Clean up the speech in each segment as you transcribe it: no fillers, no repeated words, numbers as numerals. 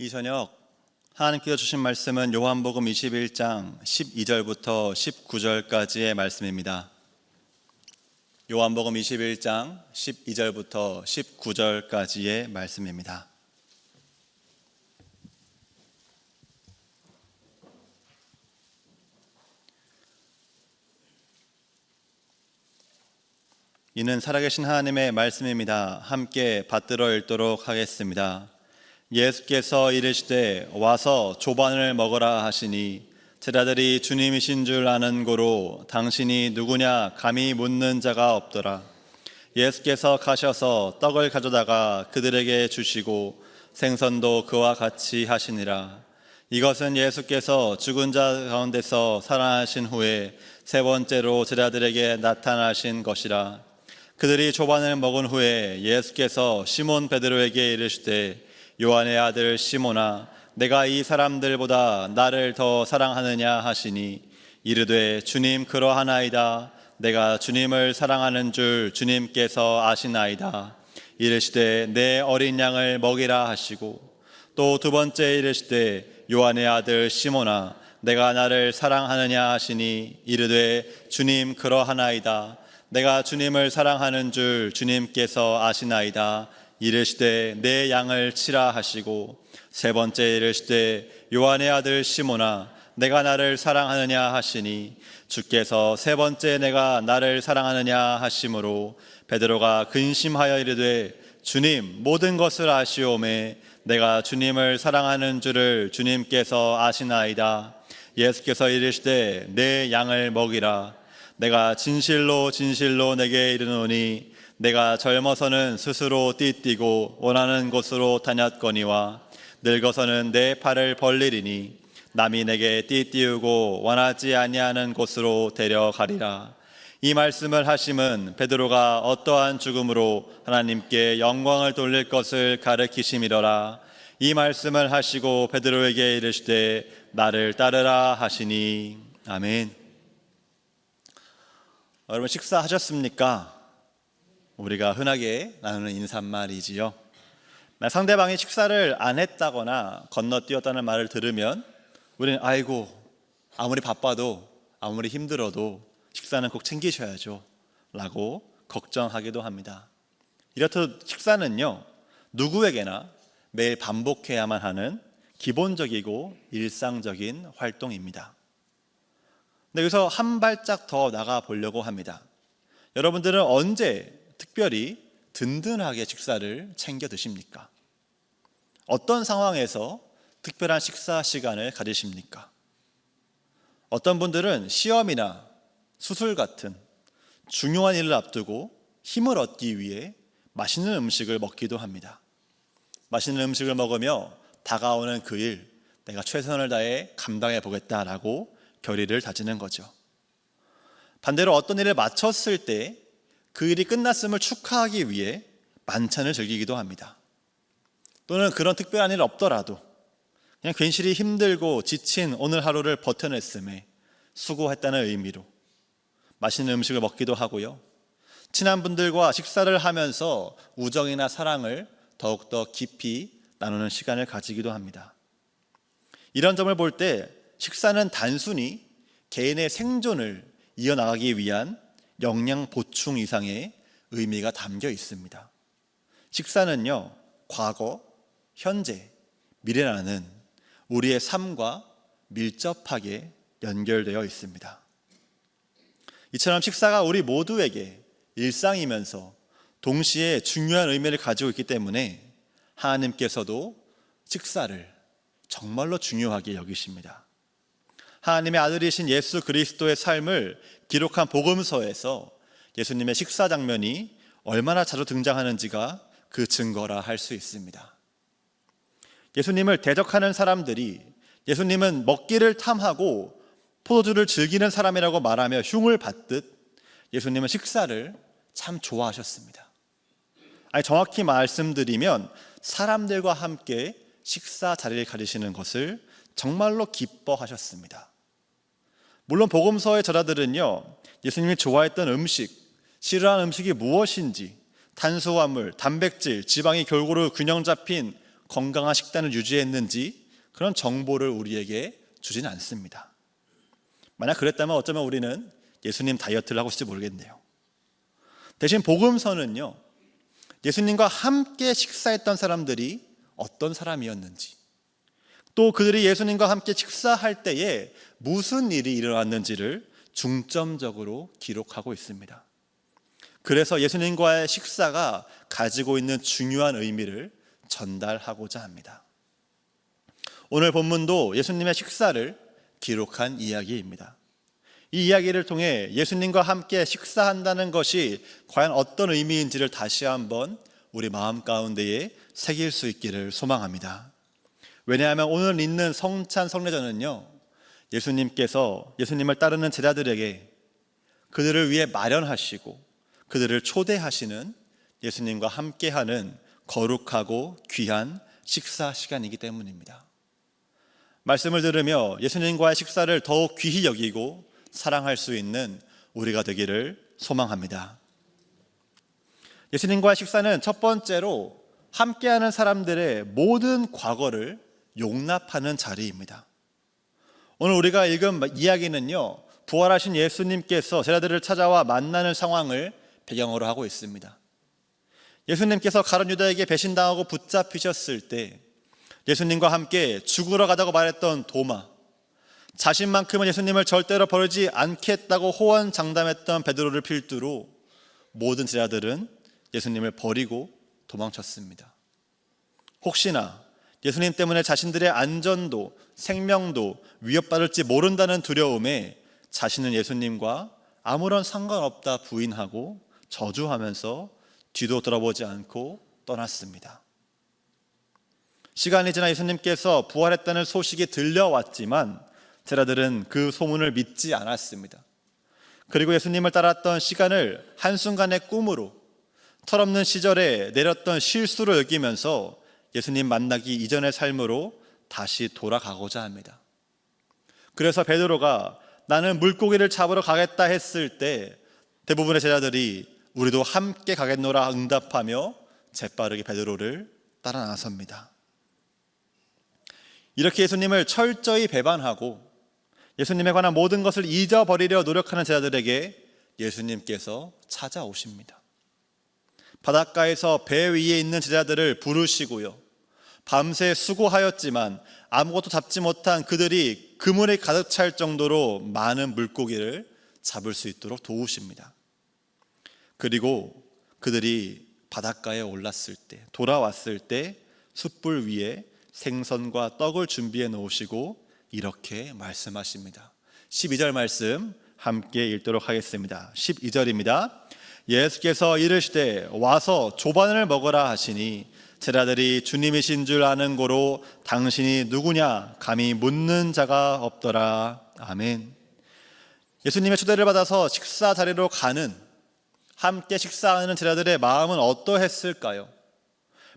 이 저녁 하나님께서 주신 말씀은 요한복음 21장 12절부터 19절까지의 말씀입니다. 요한복음 21장 12절부터 19절까지의 말씀입니다. 이는 살아계신 하나님의 말씀입니다. 함께 받들어 읽도록 하겠습니다. 예수께서 이르시되 와서 조반을 먹으라 하시니 제자들이 주님이신 줄 아는 고로 당신이 누구냐 감히 묻는 자가 없더라. 예수께서 가셔서 떡을 가져다가 그들에게 주시고 생선도 그와 같이 하시니라. 이것은 예수께서 죽은 자 가운데서 살아나신 후에 세 번째로 제자들에게 나타나신 것이라. 그들이 조반을 먹은 후에 예수께서 시몬 베드로에게 이르시되 요한의 아들 시몬아, 내가 이 사람들보다 나를 더 사랑하느냐 하시니 이르되 주님 그러하나이다. 내가 주님을 사랑하는 줄 주님께서 아시나이다. 이르시되 내 어린 양을 먹이라 하시고 또 두 번째 이르시되 요한의 아들 시몬아, 내가 나를 사랑하느냐 하시니 이르되 주님 그러하나이다. 내가 주님을 사랑하는 줄 주님께서 아시나이다. 이르시되 내 양을 치라 하시고 세 번째 이르시되 요한의 아들 시몬아, 내가 나를 사랑하느냐 하시니 주께서 세 번째 내가 나를 사랑하느냐 하심으로 베드로가 근심하여 이르되 주님 모든 것을 아시오매 내가 주님을 사랑하는 줄을 주님께서 아시나이다. 예수께서 이르시되 내 양을 먹이라. 내가 진실로 진실로 내게 이르노니 내가 젊어서는 스스로 띠뛰고 원하는 곳으로 다녔거니와 늙어서는 내 팔을 벌리리니 남이 내게 띠띠우고 원하지 아니하는 곳으로 데려가리라. 이 말씀을 하심은 베드로가 어떠한 죽음으로 하나님께 영광을 돌릴 것을 가르치심이로라. 이 말씀을 하시고 베드로에게 이르시되 나를 따르라 하시니. 아멘. 여러분 식사하셨습니까? 우리가 흔하게 나누는 인사말이지요. 상대방이 식사를 안 했다거나 건너뛰었다는 말을 들으면 우리는 아이고 아무리 바빠도 아무리 힘들어도 식사는 꼭 챙기셔야죠 라고 걱정하기도 합니다. 이렇듯 식사는요 누구에게나 매일 반복해야만 하는 기본적이고 일상적인 활동입니다. 근데 여기서 한 발짝 더 나가 보려고 합니다. 여러분들은 언제 특별히 든든하게 식사를 챙겨 드십니까? 어떤 상황에서 특별한 식사 시간을 가지십니까? 어떤 분들은 시험이나 수술 같은 중요한 일을 앞두고 힘을 얻기 위해 맛있는 음식을 먹기도 합니다. 맛있는 음식을 먹으며 다가오는 그 일, 내가 최선을 다해 감당해 보겠다라고 결의를 다지는 거죠. 반대로 어떤 일을 마쳤을 때 그 일이 끝났음을 축하하기 위해 만찬을 즐기기도 합니다. 또는 그런 특별한 일 없더라도 그냥 괜시리 힘들고 지친 오늘 하루를 버텨냈음에 수고했다는 의미로 맛있는 음식을 먹기도 하고요. 친한 분들과 식사를 하면서 우정이나 사랑을 더욱더 깊이 나누는 시간을 가지기도 합니다. 이런 점을 볼 때 식사는 단순히 개인의 생존을 이어나가기 위한 영양 보충 이상의 의미가 담겨 있습니다. 식사는요, 과거, 현재, 미래라는 우리의 삶과 밀접하게 연결되어 있습니다. 이처럼 식사가 우리 모두에게 일상이면서 동시에 중요한 의미를 가지고 있기 때문에 하나님께서도 식사를 정말로 중요하게 여기십니다. 하나님의 아들이신 예수 그리스도의 삶을 기록한 복음서에서 예수님의 식사 장면이 얼마나 자주 등장하는지가 그 증거라 할 수 있습니다. 예수님을 대적하는 사람들이 예수님은 먹기를 탐하고 포도주를 즐기는 사람이라고 말하며 흉을 받듯 예수님은 식사를 참 좋아하셨습니다. 아니, 정확히 말씀드리면 사람들과 함께 식사 자리를 가지시는 것을 정말로 기뻐하셨습니다. 물론 복음서의 저자들은요 예수님이 좋아했던 음식, 싫어하는 음식이 무엇인지 탄수화물, 단백질, 지방이 골고루 균형 잡힌 건강한 식단을 유지했는지 그런 정보를 우리에게 주진 않습니다. 만약 그랬다면 어쩌면 우리는 예수님 다이어트를 하고 있을지 모르겠네요. 대신 복음서는요, 예수님과 함께 식사했던 사람들이 어떤 사람이었는지, 또 그들이 예수님과 함께 식사할 때에 무슨 일이 일어났는지를 중점적으로 기록하고 있습니다. 그래서 예수님과의 식사가 가지고 있는 중요한 의미를 전달하고자 합니다. 오늘 본문도 예수님의 식사를 기록한 이야기입니다. 이 이야기를 통해 예수님과 함께 식사한다는 것이 과연 어떤 의미인지를 다시 한번 우리 마음 가운데에 새길 수 있기를 소망합니다. 왜냐하면 오늘 읽는 성찬 성례전은요, 예수님께서 예수님을 따르는 제자들에게 그들을 위해 마련하시고 그들을 초대하시는 예수님과 함께하는 거룩하고 귀한 식사 시간이기 때문입니다. 말씀을 들으며 예수님과의 식사를 더욱 귀히 여기고 사랑할 수 있는 우리가 되기를 소망합니다. 예수님과의 식사는 첫 번째로 함께하는 사람들의 모든 과거를 용납하는 자리입니다. 오늘 우리가 읽은 이야기는요, 부활하신 예수님께서 제자들을 찾아와 만나는 상황을 배경으로 하고 있습니다. 예수님께서 가룟 유다에게 배신당하고 붙잡히셨을 때 예수님과 함께 죽으러 가자고 말했던 도마, 자신만큼은 예수님을 절대로 버리지 않겠다고 호언장담했던 베드로를 필두로 모든 제자들은 예수님을 버리고 도망쳤습니다. 혹시나 예수님 때문에 자신들의 안전도 생명도 위협받을지 모른다는 두려움에 자신은 예수님과 아무런 상관없다 부인하고 저주하면서 뒤도 돌아보지 않고 떠났습니다. 시간이 지나 예수님께서 부활했다는 소식이 들려왔지만 제자들은 그 소문을 믿지 않았습니다. 그리고 예수님을 따랐던 시간을 한순간의 꿈으로, 철없는 시절에 내렸던 실수로 여기면서 예수님 만나기 이전의 삶으로 다시 돌아가고자 합니다. 그래서 베드로가 나는 물고기를 잡으러 가겠다 했을 때 대부분의 제자들이 우리도 함께 가겠노라 응답하며 재빠르게 베드로를 따라 나섭니다. 이렇게 예수님을 철저히 배반하고 예수님에 관한 모든 것을 잊어버리려 노력하는 제자들에게 예수님께서 찾아오십니다. 바닷가에서 배 위에 있는 제자들을 부르시고요, 밤새 수고하였지만 아무것도 잡지 못한 그들이 그물에 가득 찰 정도로 많은 물고기를 잡을 수 있도록 도우십니다. 그리고 그들이 바닷가에 올랐을 때, 돌아왔을 때 숯불 위에 생선과 떡을 준비해 놓으시고 이렇게 말씀하십니다. 12절 말씀 함께 읽도록 하겠습니다. 12절입니다. 예수께서 이르시되 와서 조반을 먹으라 하시니 제자들이 주님이신 줄 아는 고로 당신이 누구냐 감히 묻는 자가 없더라. 아멘. 예수님의 초대를 받아서 식사 자리로 가는, 함께 식사하는 제자들의 마음은 어떠했을까요?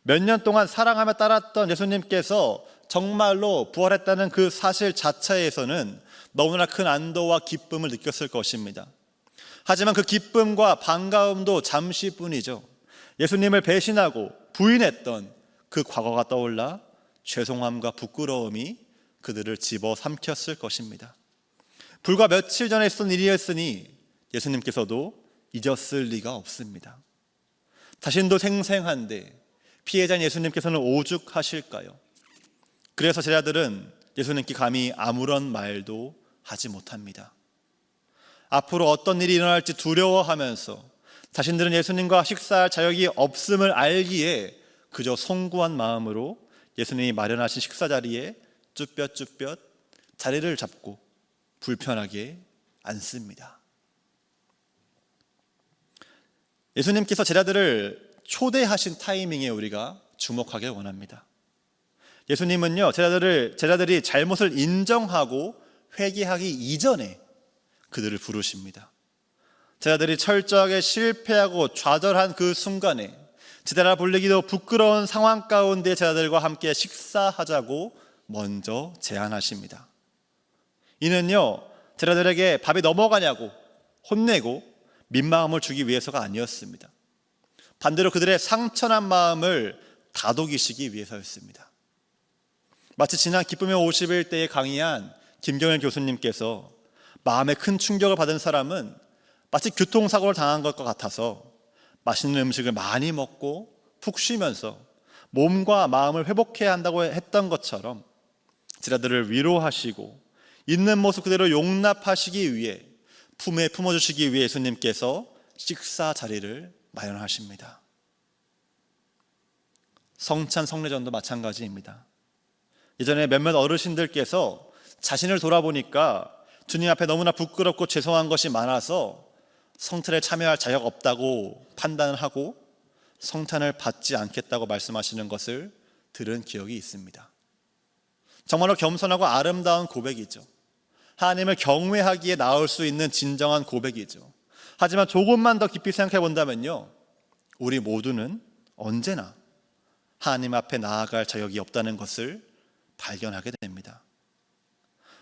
몇 년 동안 사랑하며 따랐던 예수님께서 정말로 부활했다는 그 사실 자체에서는 너무나 큰 안도와 기쁨을 느꼈을 것입니다. 하지만 그 기쁨과 반가움도 잠시뿐이죠. 예수님을 배신하고 부인했던 그 과거가 떠올라 죄송함과 부끄러움이 그들을 집어삼켰을 것입니다. 불과 며칠 전에 있었던 일이었으니 예수님께서도 잊었을 리가 없습니다. 자신도 생생한데 피해자인 예수님께서는 오죽하실까요? 그래서 제자들은 예수님께 감히 아무런 말도 하지 못합니다. 앞으로 어떤 일이 일어날지 두려워하면서 자신들은 예수님과 식사할 자격이 없음을 알기에 그저 송구한 마음으로 예수님이 마련하신 식사 자리에 쭈뼛쭈뼛 자리를 잡고 불편하게 앉습니다. 예수님께서 제자들을 초대하신 타이밍에 우리가 주목하길 원합니다. 예수님은요, 제자들이 잘못을 인정하고 회개하기 이전에 그들을 부르십니다. 제자들이 철저하게 실패하고 좌절한 그 순간에 제자라 불리기도 부끄러운 상황 가운데 제자들과 함께 식사하자고 먼저 제안하십니다. 이는요, 제자들에게 밥이 넘어가냐고 혼내고 민망함을 주기 위해서가 아니었습니다. 반대로 그들의 상처난 마음을 다독이시기 위해서였습니다. 마치 지난 기쁨의 50일 때에 강의한 김경일 교수님께서 마음에 큰 충격을 받은 사람은 마치 교통사고를 당한 것과 같아서 맛있는 음식을 많이 먹고 푹 쉬면서 몸과 마음을 회복해야 한다고 했던 것처럼 제자들을 위로하시고 있는 모습 그대로 용납하시기 위해 품에 품어주시기 위해 예수님께서 식사 자리를 마련하십니다. 성찬 성례전도 마찬가지입니다. 예전에 몇몇 어르신들께서 자신을 돌아보니까 주님 앞에 너무나 부끄럽고 죄송한 것이 많아서 성찬에 참여할 자격 없다고 판단을 하고 성찬을 받지 않겠다고 말씀하시는 것을 들은 기억이 있습니다. 정말로 겸손하고 아름다운 고백이죠. 하나님을 경외하기에 나올 수 있는 진정한 고백이죠. 하지만 조금만 더 깊이 생각해 본다면요, 우리 모두는 언제나 하나님 앞에 나아갈 자격이 없다는 것을 발견하게 됩니다.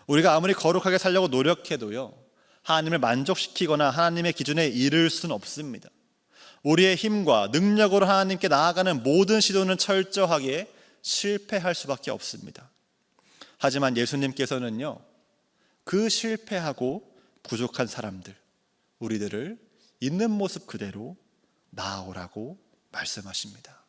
우리가 아무리 거룩하게 살려고 노력해도요, 하나님을 만족시키거나 하나님의 기준에 이를 수는 없습니다. 우리의 힘과 능력으로 하나님께 나아가는 모든 시도는 철저하게 실패할 수밖에 없습니다. 하지만 예수님께서는요, 그 실패하고 부족한 사람들, 우리들을 있는 모습 그대로 나아오라고 말씀하십니다.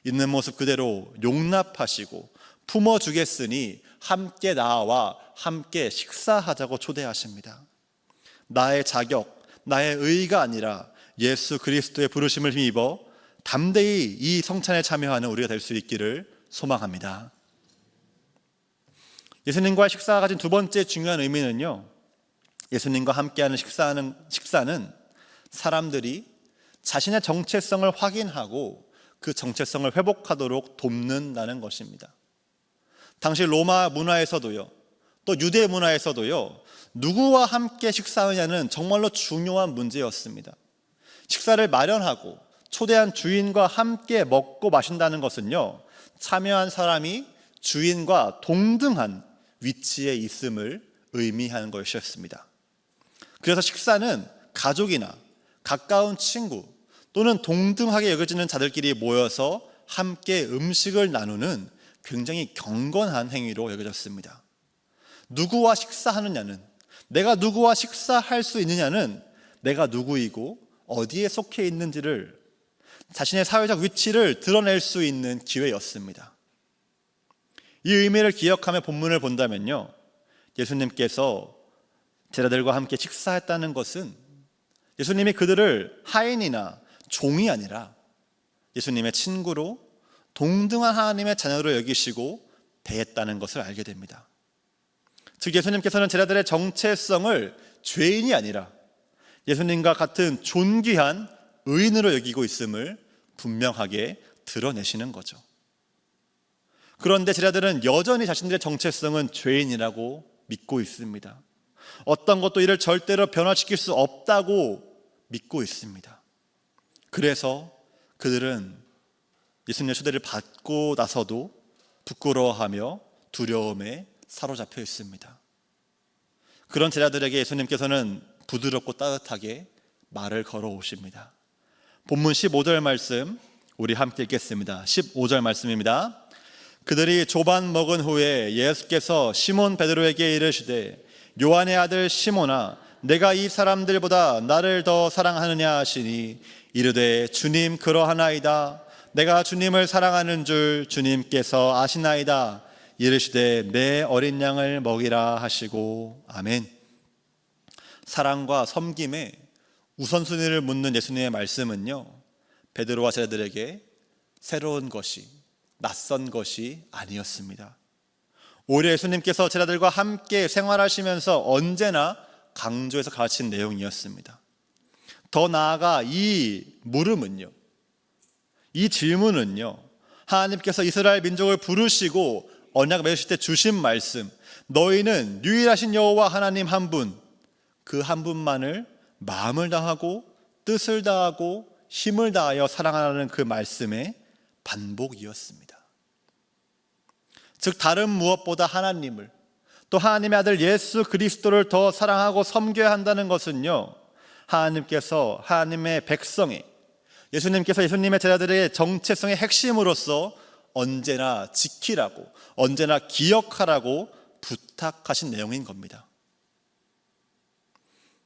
있는 모습 그대로 용납하시고 품어주겠으니 함께 나와 함께 식사하자고 초대하십니다. 나의 자격, 나의 의의가 아니라 예수 그리스도의 부르심을 힘입어 담대히 이 성찬에 참여하는 우리가 될 수 있기를 소망합니다. 예수님과의 식사가 가진 두 번째 중요한 의미는요, 예수님과 함께하는 식사는 사람들이 자신의 정체성을 확인하고 그 정체성을 회복하도록 돕는다는 것입니다. 당시 로마 문화에서도요, 또 유대 문화에서도요, 누구와 함께 식사하느냐는 정말로 중요한 문제였습니다. 식사를 마련하고 초대한 주인과 함께 먹고 마신다는 것은요, 참여한 사람이 주인과 동등한 위치에 있음을 의미하는 것이었습니다. 그래서 식사는 가족이나 가까운 친구 또는 동등하게 여겨지는 자들끼리 모여서 함께 음식을 나누는 굉장히 경건한 행위로 여겨졌습니다. 누구와 식사하느냐는, 내가 누구와 식사할 수 있느냐는 내가 누구이고 어디에 속해 있는지를, 자신의 사회적 위치를 드러낼 수 있는 기회였습니다. 이 의미를 기억하며 본문을 본다면요, 예수님께서 제자들과 함께 식사했다는 것은 예수님이 그들을 하인이나 종이 아니라 예수님의 친구로 동등한 하나님의 자녀로 여기시고 대했다는 것을 알게 됩니다. 즉 예수님께서는 제자들의 정체성을 죄인이 아니라 예수님과 같은 존귀한 의인으로 여기고 있음을 분명하게 드러내시는 거죠. 그런데 제자들은 여전히 자신들의 정체성은 죄인이라고 믿고 있습니다. 어떤 것도 이를 절대로 변화시킬 수 없다고 믿고 있습니다. 그래서 그들은 예수님의 초대를 받고 나서도 부끄러워하며 두려움에 사로잡혀 있습니다. 그런 제자들에게 예수님께서는 부드럽고 따뜻하게 말을 걸어오십니다. 본문 15절 말씀 우리 함께 읽겠습니다. 15절 말씀입니다. 그들이 조반 먹은 후에 예수께서 시몬 베드로에게 이르시되 요한의 아들 시몬아, 내가 이 사람들보다 나를 더 사랑하느냐 하시니 이르되 주님 그러하나이다. 내가 주님을 사랑하는 줄 주님께서 아시나이다. 이르시되 내 어린 양을 먹이라 하시고. 아멘. 사랑과 섬김에 우선순위를 묻는 예수님의 말씀은요, 베드로와 제자들에게 새로운 것이, 낯선 것이 아니었습니다. 오히려 예수님께서 제자들과 함께 생활하시면서 언제나 강조해서 가르친 내용이었습니다. 더 나아가 이 물음은요, 이 질문은요, 하나님께서 이스라엘 민족을 부르시고 언약 맺으실 때 주신 말씀, 너희는 유일하신 여호와 하나님 한 분, 그 한 분만을 마음을 다하고 뜻을 다하고 힘을 다하여 사랑하라는 그 말씀의 반복이었습니다. 즉 다른 무엇보다 하나님을, 또 하나님의 아들 예수 그리스도를 더 사랑하고 섬겨야 한다는 것은요, 하나님께서 하나님의 백성의 예수님께서 예수님의 제자들의 정체성의 핵심으로서 언제나 지키라고, 언제나 기억하라고 부탁하신 내용인 겁니다.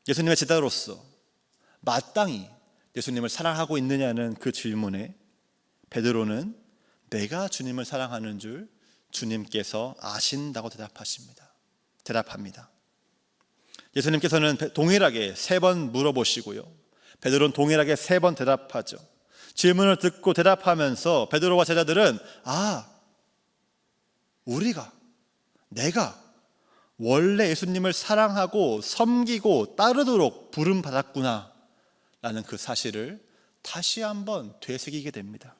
예수님의 제자로서 마땅히 예수님을 사랑하고 있느냐는 그 질문에 베드로는 내가 주님을 사랑하는 줄 주님께서 아신다고 대답합니다. 예수님께서는 동일하게 3번 물어보시고요, 베드로는 동일하게 3번 대답하죠. 질문을 듣고 대답하면서 베드로와 제자들은 내가 원래 예수님을 사랑하고 섬기고 따르도록 부름받았구나 라는 그 사실을 다시 한번 되새기게 됩니다.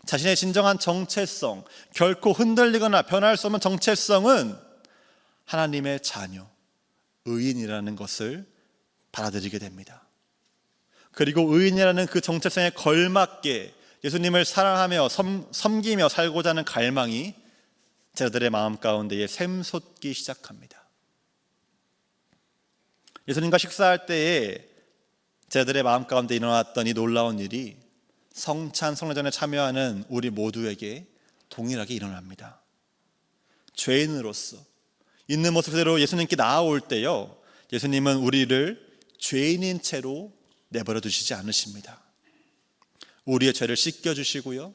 자신의 진정한 정체성, 결코 흔들리거나 변할 수 없는 정체성은 하나님의 자녀, 의인이라는 것을 받아들이게 됩니다. 그리고 의인이라는 그 정체성에 걸맞게 예수님을 사랑하며 섬기며 살고자 하는 갈망이 제자들의 마음 가운데에 샘솟기 시작합니다. 예수님과 식사할 때에 제자들의 마음 가운데 일어났던 이 놀라운 일이 성찬 성례전에 참여하는 우리 모두에게 동일하게 일어납니다. 죄인으로서 있는 모습 그대로 예수님께 나아올 때요, 예수님은 우리를 죄인인 채로 내버려 두시지 않으십니다. 우리의 죄를 씻겨주시고요,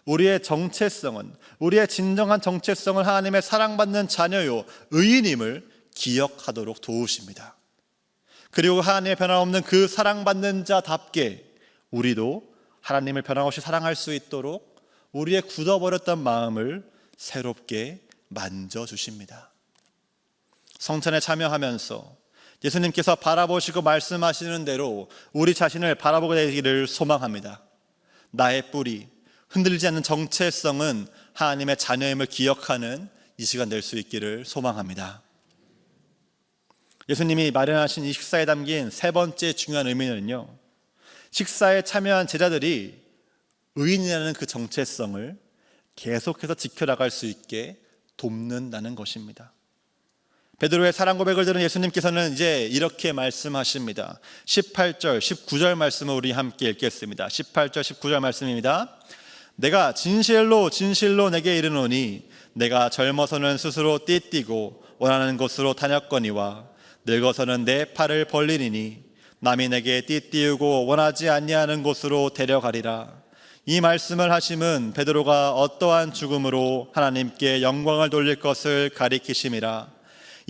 우리의 정체성은, 우리의 진정한 정체성을 하나님의 사랑받는 자녀요 의인임을 기억하도록 도우십니다. 그리고 하나님의 변함없는 그 사랑받는 자답게 우리도 하나님을 변함없이 사랑할 수 있도록 우리의 굳어버렸던 마음을 새롭게 만져주십니다. 성찬에 참여하면서 예수님께서 바라보시고 말씀하시는 대로 우리 자신을 바라보게 되기를 소망합니다. 나의 뿌리, 흔들리지 않는 정체성은 하나님의 자녀임을 기억하는 이 시간 될 수 있기를 소망합니다. 예수님이 마련하신 이 식사에 담긴 3번째 중요한 의미는요, 식사에 참여한 제자들이 의인이라는 그 정체성을 계속해서 지켜나갈 수 있게 돕는다는 것입니다. 베드로의 사랑 고백을 들은 예수님께서는 이제 이렇게 말씀하십니다. 18절, 19절 말씀을 우리 함께 읽겠습니다. 18절, 19절 말씀입니다. 내가 진실로 진실로 내게 이르노니 내가 젊어서는 스스로 띠띠고 원하는 곳으로 다녔거니와 늙어서는 내 팔을 벌리리니 남이 내게 띠띠우고 원하지 아니하는 곳으로 데려가리라. 이 말씀을 하심은 베드로가 어떠한 죽음으로 하나님께 영광을 돌릴 것을 가리키심이라.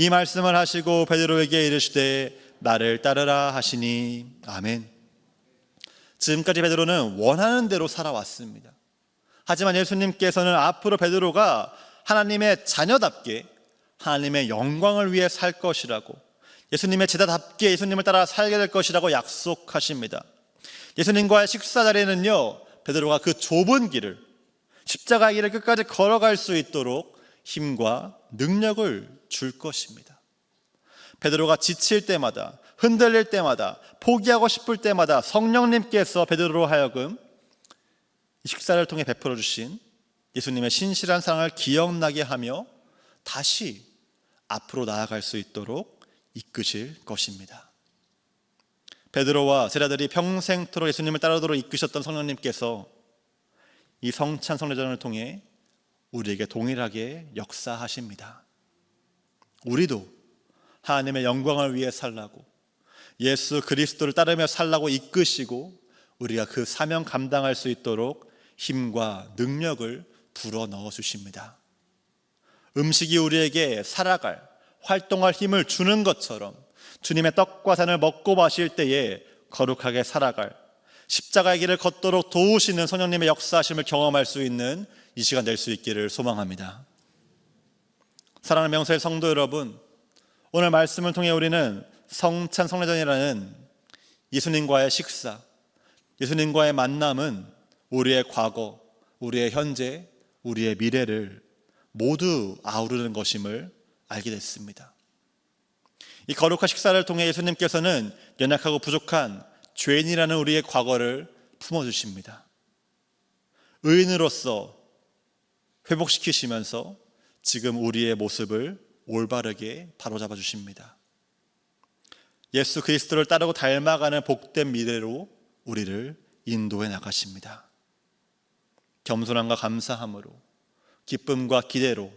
이 말씀을 하시고 베드로에게 이르시되 나를 따르라 하시니. 아멘. 지금까지 베드로는 원하는 대로 살아왔습니다. 하지만 예수님께서는 앞으로 베드로가 하나님의 자녀답게 하나님의 영광을 위해 살 것이라고, 예수님의 제자답게 예수님을 따라 살게 될 것이라고 약속하십니다. 예수님과의 식사 자리에는요, 베드로가 그 좁은 길을, 십자가의 길을 끝까지 걸어갈 수 있도록 힘과 능력을 줄 것입니다. 베드로가 지칠 때마다, 흔들릴 때마다, 포기하고 싶을 때마다 성령님께서 베드로로 하여금 이 식사를 통해 베풀어 주신 예수님의 신실한 사랑을 기억나게 하며 다시 앞으로 나아갈 수 있도록 이끄실 것입니다. 베드로와 제자들이 평생토록 예수님을 따르도록 이끄셨던 성령님께서 이 성찬 성례전을 통해 우리에게 동일하게 역사하십니다. 우리도 하나님의 영광을 위해 살라고, 예수 그리스도를 따르며 살라고 이끄시고 우리가 그 사명 감당할 수 있도록 힘과 능력을 불어넣어 주십니다. 음식이 우리에게 살아갈, 활동할 힘을 주는 것처럼 주님의 떡과 잔을 먹고 마실 때에 거룩하게 살아갈, 십자가의 길을 걷도록 도우시는 성령님의 역사하심을 경험할 수 있는 이 시간 될 수 있기를 소망합니다. 사랑하는 명소의 성도 여러분, 오늘 말씀을 통해 우리는 성찬 성례전이라는 예수님과의 식사, 예수님과의 만남은 우리의 과거, 우리의 현재, 우리의 미래를 모두 아우르는 것임을 알게 됐습니다. 이 거룩한 식사를 통해 예수님께서는 연약하고 부족한 죄인이라는 우리의 과거를 품어주십니다. 의인으로서 회복시키시면서 지금 우리의 모습을 올바르게 바로잡아 주십니다. 예수 그리스도를 따르고 닮아가는 복된 미래로 우리를 인도해 나가십니다. 겸손함과 감사함으로, 기쁨과 기대로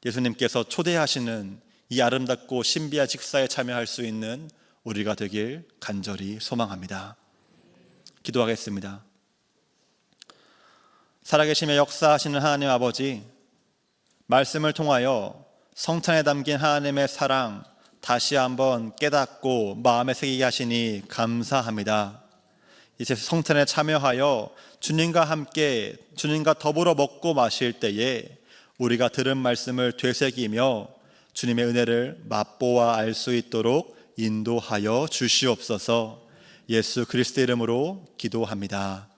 예수님께서 초대하시는 이 아름답고 신비한 식사에 참여할 수 있는 우리가 되길 간절히 소망합니다. 기도하겠습니다. 살아계시며 역사하시는 하나님 아버지, 말씀을 통하여 성찬에 담긴 하나님의 사랑 다시 한번 깨닫고 마음에 새기게 하시니 감사합니다. 이제 성찬에 참여하여 주님과 함께 주님과 더불어 먹고 마실 때에 우리가 들은 말씀을 되새기며 주님의 은혜를 맛보아 알 수 있도록 인도하여 주시옵소서. 예수 그리스도 이름으로 기도합니다.